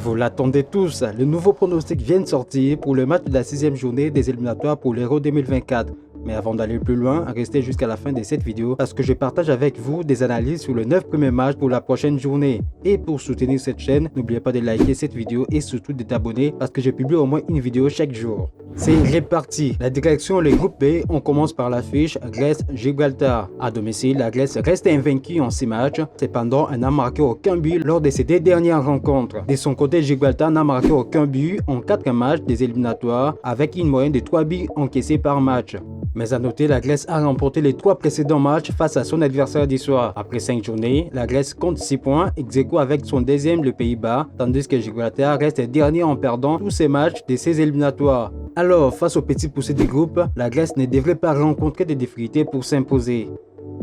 Vous l'attendez tous, le nouveau pronostic vient de sortir pour le match de la 6e journée des éliminatoires pour l'Euro 2024. Mais avant d'aller plus loin, restez jusqu'à la fin de cette vidéo parce que je partage avec vous des analyses sur les 9 premiers matchs pour la prochaine journée. Et pour soutenir cette chaîne, n'oubliez pas de liker cette vidéo et surtout de t'abonner parce que je publie au moins une vidéo chaque jour. C'est réparti. La direction, les groupes B, on commence par l'affiche Grèce-Gibraltar. À domicile, la Grèce reste invaincue en 6 matchs. Cependant, elle n'a marqué aucun but lors de ses 2 dernières rencontres. De son côté, Gibraltar n'a marqué aucun but en 4 matchs des éliminatoires avec une moyenne de 3 buts encaissés par match. Mais à noter, la Grèce a remporté les 3 précédents matchs face à son adversaire du soir. Après 5 journées, la Grèce compte 6 points, ex-aequo avec son deuxième, le Pays-Bas, tandis que Gibraltar reste dernier en perdant tous ses matchs de ses éliminatoires. Alors, face aux petits poussés du groupe, la Grèce ne devrait pas rencontrer de difficultés pour s'imposer.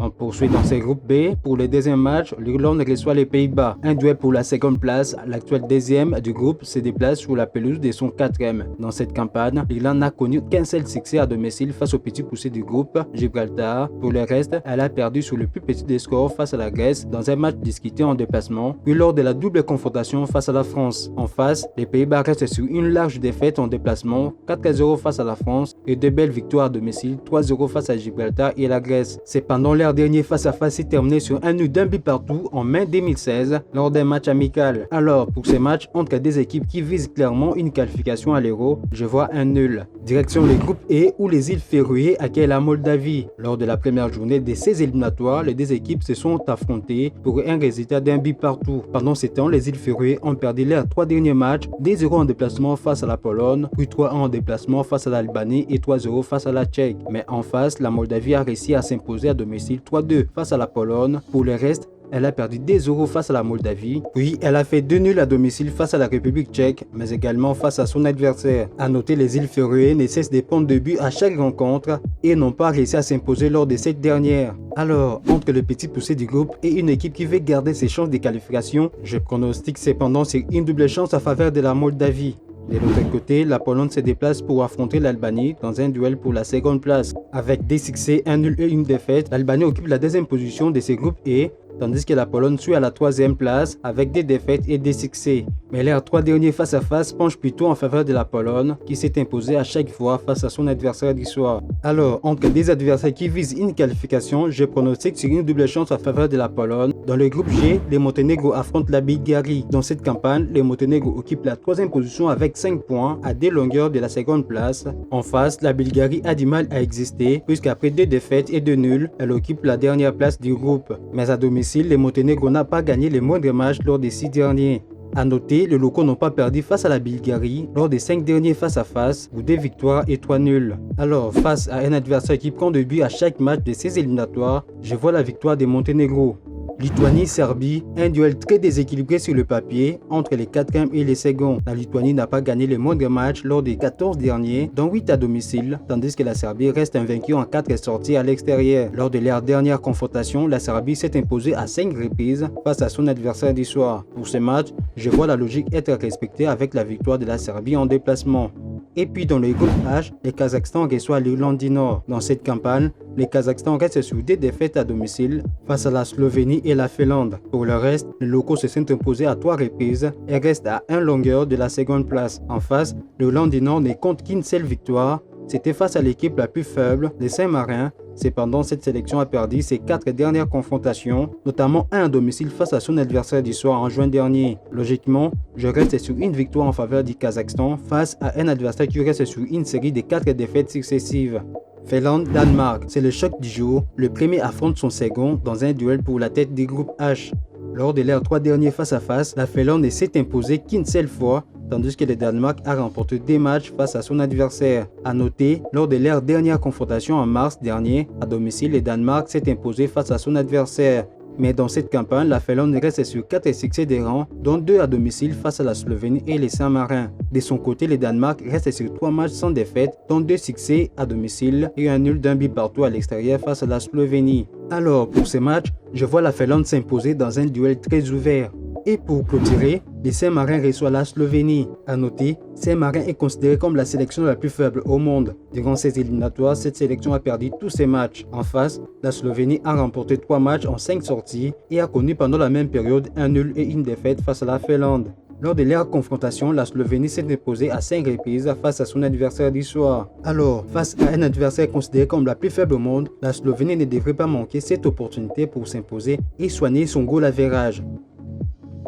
On poursuit dans ce groupe B. Pour le deuxième match, l'Irlande reçoit les Pays-Bas. Un duel pour la seconde place. L'actuel deuxième du groupe se déplace sur la pelouse de son 4e. Dans cette campagne, l'Irlande n'a connu qu'un seul succès à domicile face aux petits poussés du groupe, Gibraltar. Pour le reste, elle a perdu sur le plus petit des scores face à la Grèce dans un match disputé en déplacement, puis lors de la double confrontation face à la France. En face, les Pays-Bas restent sur une large défaite en déplacement, 4-0 face à la France et 2 belles victoires à domicile, 3-0 face à Gibraltar et la Grèce. Cependant, leur dernier face-à-face s'est terminé sur un nul d'un but partout en mai 2016 lors d'un match amical. Alors, pour ces matchs entre des équipes qui visent clairement une qualification à l'Euro, je vois un nul. Direction les groupes E où les îles Féroé accueillent la Moldavie. Lors de la première journée de ces éliminatoires, les deux équipes se sont affrontées pour un résultat d'un but partout. Pendant ce temps, les îles Féroé ont perdu leurs 3 derniers matchs, 2-0 en déplacement face à la Pologne, puis 3-1 en déplacement face à l'Albanie et 3-0 face à la Tchèque. Mais en face, la Moldavie a réussi à s'imposer à domicile 3-2 face à la Pologne. Pour le reste, elle a perdu 2-0 face à la Moldavie, puis elle a fait 2 nuls à domicile face à la République tchèque, mais également face à son adversaire. A noter, les îles Féroé ne cessent de prendre 2 buts à chaque rencontre et n'ont pas réussi à s'imposer lors de cette dernière. Alors, entre le petit poussé du groupe et une équipe qui veut garder ses chances de qualification, je pronostique cependant sur une double chance à faveur de la Moldavie. De l'autre côté, la Pologne se déplace pour affronter l'Albanie dans un duel pour la seconde place. Avec des succès, un nul et une défaite, l'Albanie occupe la 2e position de ce groupe E, tandis que la Pologne suit à la 3e place avec des défaites et des succès. Mais leurs 3 derniers face-à-face penchent plutôt en faveur de la Pologne, qui s'est imposée à chaque fois face à son adversaire du soir. Alors, entre des adversaires qui visent une qualification, je pronostique sur une double chance en faveur de la Pologne. Dans le groupe G, les Monténégro affrontent la Bulgarie. Dans cette campagne, les Monténégro occupent la 3e position avec 5 points à 2 longueurs de la seconde place. En face, la Bulgarie a du mal à exister, puisqu'après 2 défaites et 2 nuls, elle occupe la dernière place du groupe. Mais à domicile, les Monténégro n'ont pas gagné les moindres matchs lors des 6 derniers. A noter, les locaux n'ont pas perdu face à la Bulgarie lors des 5 derniers face-à-face pour 2 victoires et 3 nuls. Alors, face à un adversaire qui prend 2 buts à chaque match de ces éliminatoires, je vois la victoire des Monténégro. Lituanie-Serbie, un duel très déséquilibré sur le papier entre les 4e et les seconds. La Lituanie n'a pas gagné les moindres matchs lors des 14 derniers, dont 8 à domicile, tandis que la Serbie reste invaincue en 4 sorties à l'extérieur. Lors de leur dernière confrontation, la Serbie s'est imposée à 5 reprises face à son adversaire du soir. Pour ce match, je vois la logique être respectée avec la victoire de la Serbie en déplacement. Et puis dans le groupe H, le Kazakhstan reçoit l'Irlande du Nord. Dans cette campagne, le Kazakhstan reste sur 2 défaites à domicile face à la Slovénie et la Finlande. Pour le reste, les locaux se sont imposés à 3 reprises et restent à 1 longueur de la seconde place. En face, l'Irlande du Nord ne compte qu'une seule victoire. C'était face à l'équipe la plus faible, les Saint-Marins. Cependant, cette sélection a perdu ses 4 dernières confrontations, notamment un à domicile face à son adversaire du soir en juin dernier. Logiquement, je reste sur une victoire en faveur du Kazakhstan face à un adversaire qui reste sur une série de 4 défaites successives. Finlande-Danemark, c'est le choc du jour. Le premier affronte son second dans un duel pour la tête du groupe H. Lors de leurs 3 derniers face-à-face, la Finlande ne s'est imposée qu'une seule fois, tandis que le Danemark a remporté 2 matchs face à son adversaire. A noter, lors de leur dernière confrontation en mars dernier, à domicile, le Danemark s'est imposé face à son adversaire. Mais dans cette campagne, la Finlande reste sur 4 succès des rangs, dont 2 à domicile face à la Slovénie et les Saint-Marins. De son côté, le Danemark reste sur 3 matchs sans défaite, dont 2 succès à domicile et un nul d'un but partout à l'extérieur face à la Slovénie. Alors, pour ce match, je vois la Finlande s'imposer dans un duel très ouvert. Et pour clôturer, les Saint-Marins reçoivent la Slovénie. A noter, Saint-Marin est considéré comme la sélection la plus faible au monde. Durant ces éliminatoires, cette sélection a perdu tous ses matchs. En face, la Slovénie a remporté 3 matchs en 5 sorties et a connu pendant la même période un nul et une défaite face à la Finlande. Lors de leur confrontation, la Slovénie s'est imposée à 5 reprises face à son adversaire d'histoire. Alors, face à un adversaire considéré comme la plus faible au monde, la Slovénie ne devrait pas manquer cette opportunité pour s'imposer et soigner son goal average.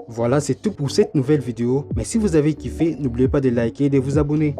Voilà, c'est tout pour cette nouvelle vidéo, mais si vous avez kiffé, n'oubliez pas de liker et de vous abonner.